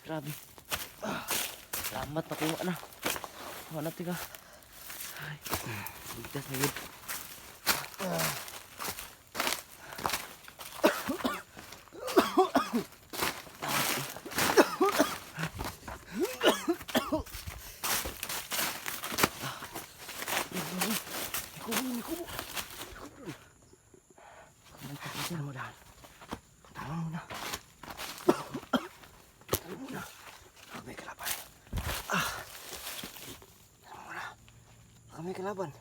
Grabe. Salamat nakuha na. Kuha na tiga. Ay, ligtas na yun. Kami kelaban.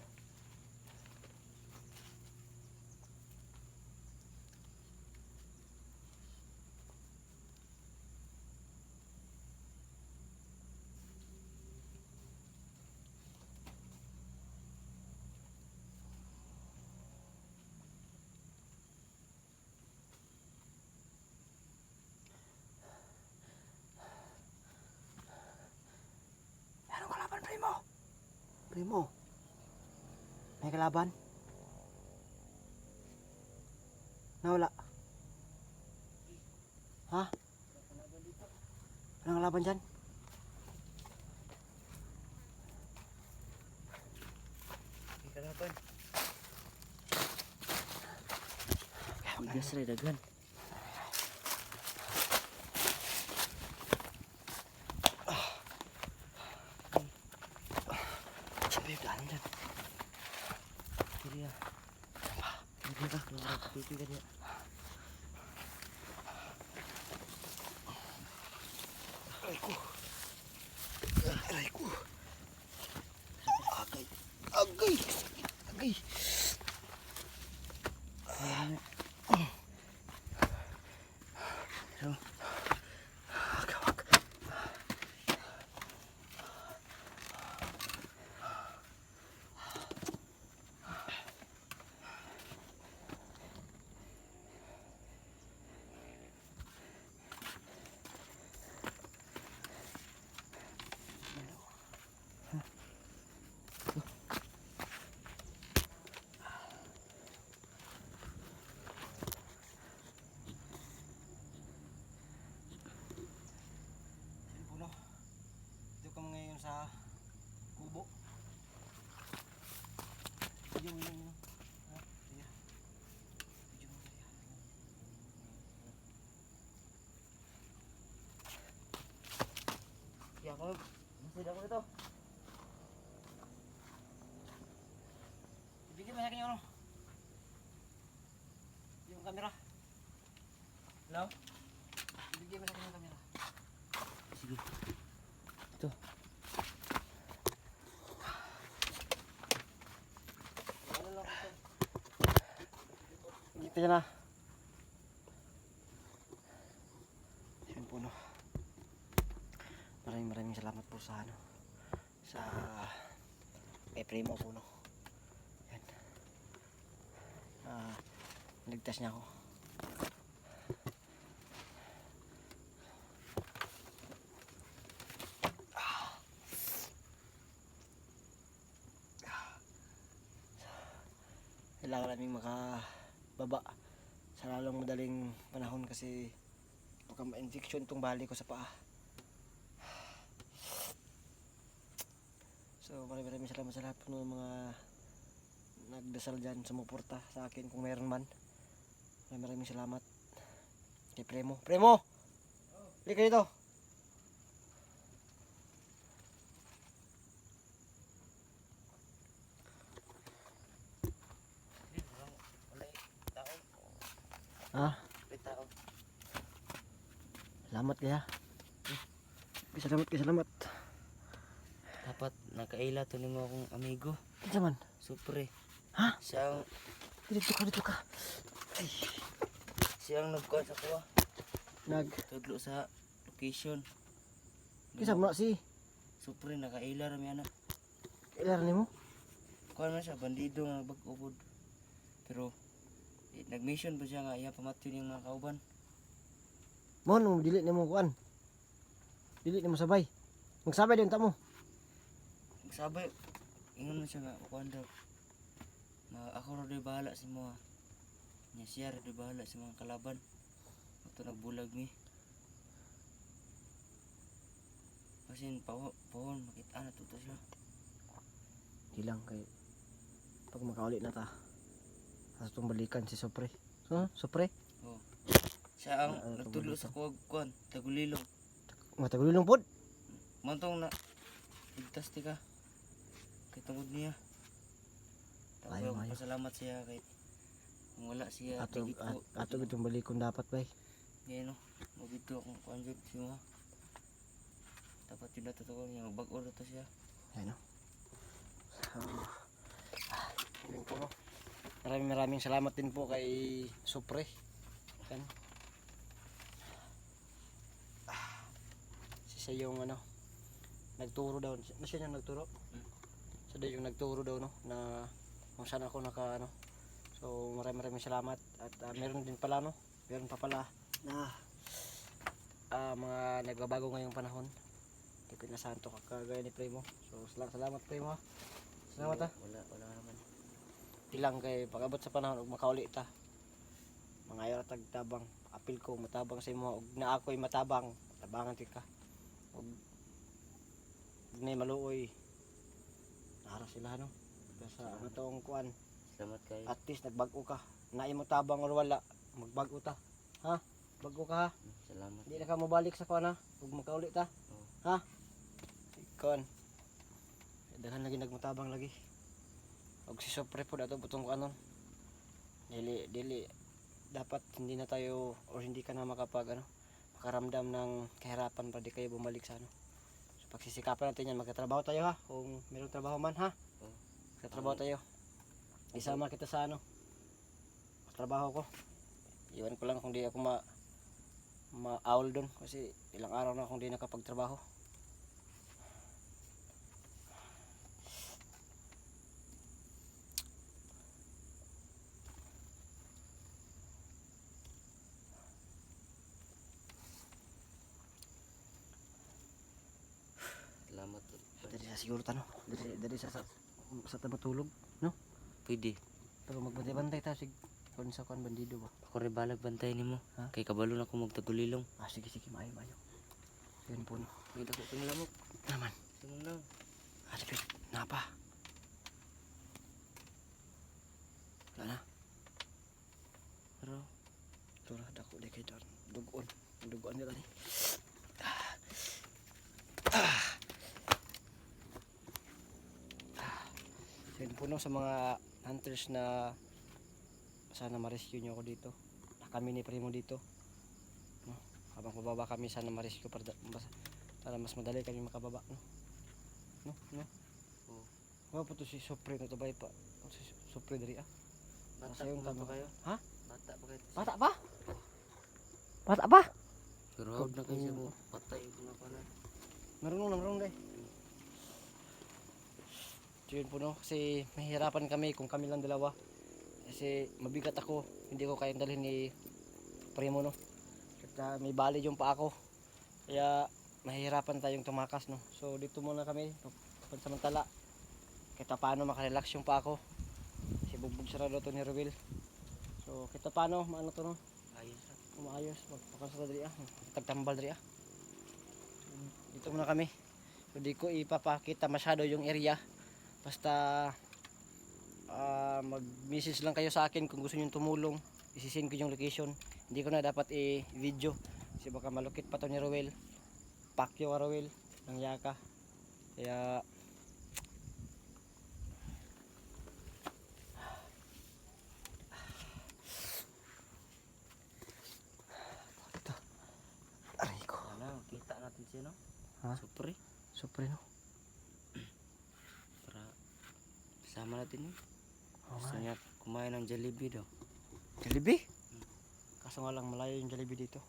Anong kalaban, Primo? Primo? May kalaban? Nawala? Ha? Anong kalaban dyan? May kalaban. Bigas rin dagan. Sabi yung daan dyan. Hindi ah. Hindi ka. Keluar pipi kan ya. Araiku. Araiku. Agay. Agay. Agay. So. Agawak. Dito kami ngayon sa kubo. Yung ha? Iya. Video mo kaya. Ya, ako. Masih ako dito. Ibigay mo sa akin yung ano? Yung camera. Hello? Ibigay mo sa akin yung camera. Sige. Ito. Ano lang ito? Dito na. Yun po no. Maraming salamat po sa ano. Sa kay Primo po no. Yan. Ligtas niya ako. Kailangan naming makababa sa lalong madaling panahon kasi baka ma-infection itong bali ko sa paa. So maraming salamat sa lahat po ng mga nagdasal dyan, sumuporta sa akin kung meron man. Maraming salamat kay Primo. Primo! Bili ka dito! Ha? Salamat kaya. Salamat. Dapat nakaila to nimo akong amigo. Kinsa man? Supre. Ha? Siyang Dito ka. Ay. siyang nagkuha sa kuha. Tudlo sa location. Kinsa man si? Supre nakaila ra mi ana. Kailan nimo? Kuha man siya bandido nga bag-ubod. Pero nag-mission ba siya nga iya pamatyon yung mga kauban. Mo nung dili nimo kuan. Dili nimo sabay. Magsabay din ta mo. Sabay ingon man siya nga kuan daw. Ako ra di bahala sa mga nya siya ra di bahala sa mga kalaban. Ito nagbulag mi. Basin pahon makita na tuto siya. Di lang kay pag makauli na ta. Asa tong balikan si Sopre. Sopre? Oh. Siya ang Ano to nagtulo balita? sa kuwag tagulilong. Matagulilong pod. Mantong na igtas ti ka. Kay tungod niya. Ayaw, Tapos ayaw. pasalamat siya kay kung wala siya tigit ko. Ato gitong balikon dapat bay. Ngayon no, mabito akong kuanjud si mo. Dapat yun natutukan niya, magbag-o na to siya. Ayun no. Yun po no. Maraming salamat din po kay Sopre. Yan. Siya yung ano nagturo daw. Siya yung nagturo. Siya daw yung nagturo daw no na kung saan ako naka ano. So maraming salamat at meron din pala no. Meron pa pala na mga nagbabago ngayong panahon. Tipid na santo kagaya ni Primo. So salamat Primo ha. Salamat ha. Wala naman. Ilang kay pag-abot sa panahon ug makauli ta. Mga ayaw tagtabang. Apil ko matabang sa imo ug na ako'y matabang. Tabangan ti ka. Ug nay maluoy. Nara sila no. Sa ano tong kuan. Salamat kay. At least nagbag-o ka. Na imo tabang or wala, magbag-o ta. Ha? Bago ka ha. Salamat. Hindi na ka mabalik sa kuan ha. Ug makauli ta. Oo. Ha? Kuan. Daghan lagi nagmatabang lagi. Og si Sopre po dato butong kuan nun. Dili dapat hindi na tayo or hindi ka na makaramdam ng kahirapan pa di kayo bumalik sa ano. So pagsisikapan natin yan, magtatrabaho tayo ha. Kung mayroong trabaho man ha. Oo. Magtatrabaho tayo. Isama kita sa ano. Trabaho ko. Iwan ko lang kung di ako ma-aul doon kasi ilang araw na akong di nakapagtrabaho. Salamat. Dari sa siguro tano. Dari sa matulog, no? Pwede. Pero magbantay-bantay ta sig kon sa kon bandido ba. Ako rin balag bantay nimo. Ha? Kay kabalo na ko magtagulilong. Sige maayo. Yun po no. Pwede ko pang lamok. Naman. Sunod lang. Sige, napa. Wala na. Pero Tura dako di kay dar. Dugon nila ni. Yun po no sa mga hunters na sana ma-rescue nyo ako dito. Kami ni Primo dito. No? Habang pababa kami sana ma-rescue para mas madali kami makababa. No? Oo. Ano po to si Sopre na to ba pa? Si Sopre dari ah. bata Nasa yung pa tama. kayo. Ha? Bata pa kayo. Bata pa? Bata pa? Pero huwag na kayo siya mo. Patay ko na pala. Marunong dai. So yun po no, kasi mahirapan kami kung kami lang dalawa. Kasi mabigat ako, hindi ko kayang dalhin ni Primo no. At may bali yung pa ako. Kaya mahirapan tayong tumakas no. So dito muna kami, pansamantala. Kita paano makarelax yung pa ako. Kasi bugbog sarado to ni Ruel. So kita paano, maano to no. Ayos na. Umaayos, magpakasara diri ah. Tagtambal diri ah. Dito muna kami. So di ko ipapakita masyado yung area. Basta mag-message lang kayo sa akin kung gusto niyo tumulong. Isisend ko yung location. Hindi ko na dapat i-video kasi baka malukit pa to ni Ruel. Pakyo ka Ruel ng yaka. Kaya ito. Aray ko. Wala, kita natin siya no. Ha? Supre. Sopre no. Para sama natin yun. Oh, Gusto niya kumain ng Jollibee daw. Jollibee? Kaso nga lang malayo yung Jollibee dito.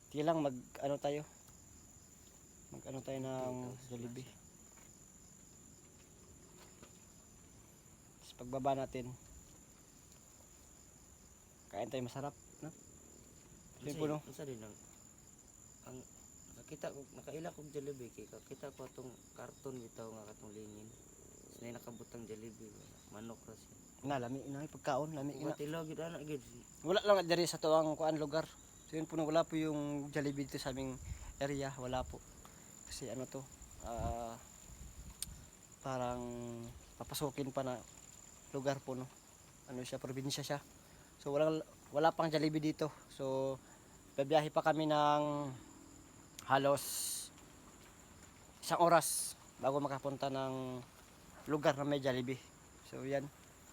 Di lang mag ano tayo ng Jollibee. Tapos pagbaba natin kain tayo masarap no? Yun po no? Unsa din ang nakita ko nakaila kog Jollibee kay kakita ko atong karton bitaw nga katong lingin. Sinay nakabutang Jollibee manok ra siya. Na lami na pagkaon, lami na. Tilaw gid ana gid. Wala lang diri sa tuwang kuan lugar. So yun po no, wala po yung Jollibee dito sa aming area, wala po. Kasi ano to, parang papasukin pa na lugar po, no. Ano siya, probinsya siya. So wala pang Jollibee dito. So babiyahe pa kami ng halos 1 oras bago makapunta ng lugar na may Jollibee. So yan,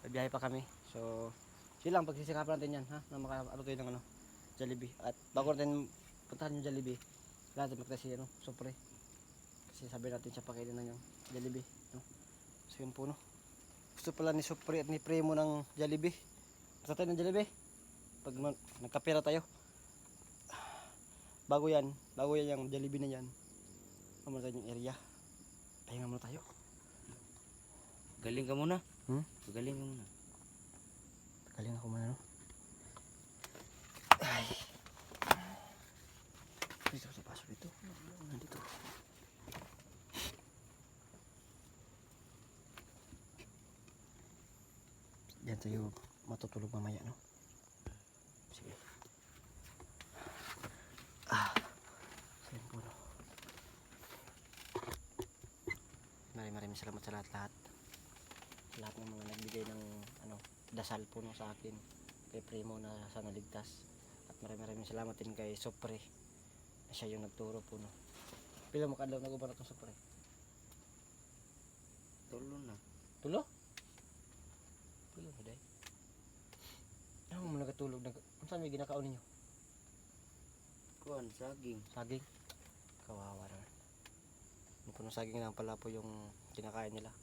babiyahe pa kami. So yun lang, pagsisikapan natin yan, ha, na makaano tayo ng ano, Jollibee. At bago natin puntahan yung Jollibee, kailangan natin magtasi ano, Supre. Kasi sabi natin siya pakainin na yung Jollibee, no? So yun po, no. Gusto pala ni Supre at ni Primo ng Jollibee. Basta tayo ng Jollibee pag nagkapera tayo. Bago yan yung Jollibee na yan, muna tayo yung area, pahinga muna tayo. Galing ka muna. Hmm? Galing ka muna. Galing ako muna, no. Ay, dito sa pasok dito, nandito. Diyan tayo matutulog mamaya, no. Sige. Sayang po, no. Maraming salamat sa lahat ng mga nagbigay ng ano, dasal po, no, sa akin, kay Primo na sana ligtas. At maraming salamat din kay Supre na siya yung nagturo po, no. Pila mo kadlaw nag-ubara itong Supre? Tulo na. Tulo? Tulo na day. Ano mo nagatulog? Saan may ginakaon ninyo? Kuan, saging. Saging? Kawawa na. Yung punong saging lang pala po yung kinakain nila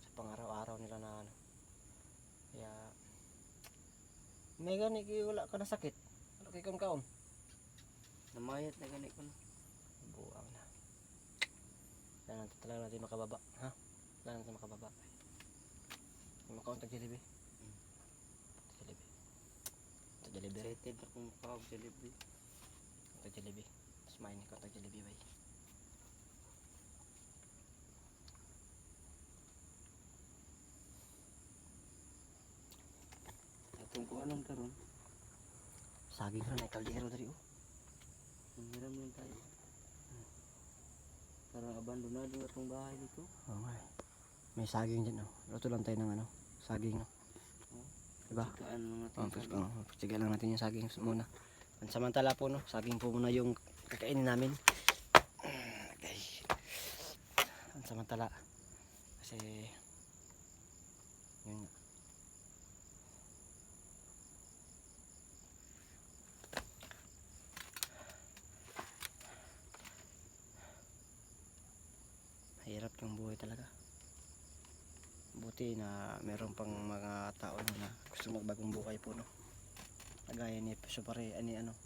sa pang-araw-araw nila na ano. Kaya may gani kay wala ka na sakit. Wala kay kaon. Namayat na gani ko na. Buang na. Talaga natin makababa, ha? Talaga natin makababa. Makaon tag Jollibee. Jollibee. Excited akong makawag Jollibee. Tag Jollibee. Mas main ko tag Jollibee bay. Atong ko anong karon? Saging ra na kaldero dari oh. Hiram lang tayo. Parang abandonado atong bahay dito. Oo nga. May saging dyan oh. Luto lang tayo ng ano, saging no. Diba? Kaan mga Oh, tayo. pagtiga lang natin yung saging muna. Pansamantala po, no, saging po muna yung kakainin namin. Okay. Pansamantala. Kasi yun nga. Mahirap yung buhay talaga. Buti na meron pang mga tao na gusto magbagong buhay po, no. Kagaya ni Supre, ano.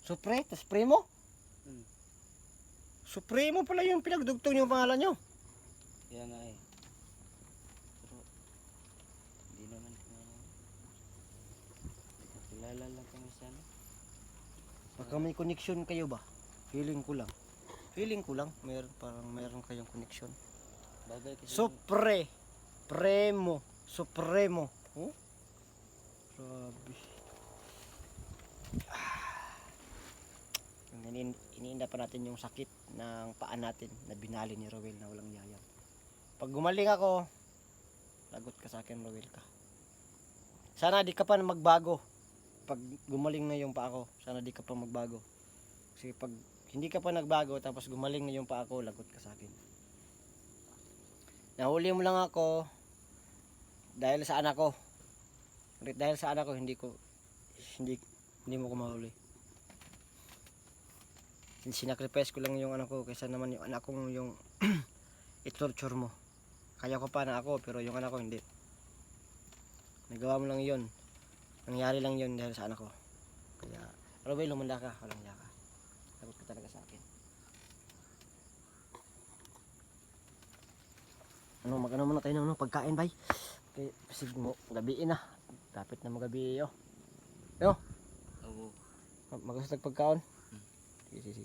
Supre, tas Primo? Hmm. Supremo pala yung pinagdugtong yung pangalan nyo. Kaya nga eh. Pero hindi naman kilala lang kami sa ano. Baka may connection kayo ba? Feeling ko lang. Meron kayong connection. Bagay kasi Supre, Premo, Supremo. Oh? Grabe. Iniinda pa natin yung sakit ng paa natin na binali ni Rowel na walang yayang. Pag gumaling ako, lagot ka sa akin, Rowel ka. Sana di ka pa magbago. Pag gumaling na yung paa ko, sana di ka pa magbago. Kasi pag hindi ka pa nagbago tapos gumaling na yung paa ko, lagot ka sa akin. Nahuli mo lang ako dahil sa anak ko. Dahil sa anak ko, hindi mo ko mahuli. Sinacrifice ko lang yung anak ko kaysa naman yung anak kong yung i-torture mo. Kaya ko pa na ako pero yung anak ko hindi. Nagawa mo lang yun. Nangyari lang yun dahil sa anak ko. Kaya, Robel, lumanda ka. Walang yaka. Lagot ka talaga sa akin. Magano muna tayo ng pagkain, bay. Okay, sige mo, gabiin na. Dapat na magabi, yo. Yo, Oo. magkasag pagkaon. Sige.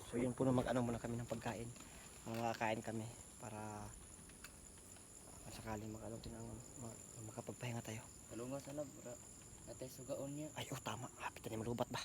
So yun po na mag-ano muna kami ng pagkain. Makakain kami para sakaling makapagpahinga tayo. Kalunga sana bra. Natay sugaon niya. Ay, tama. Hapit na ni malubat ba?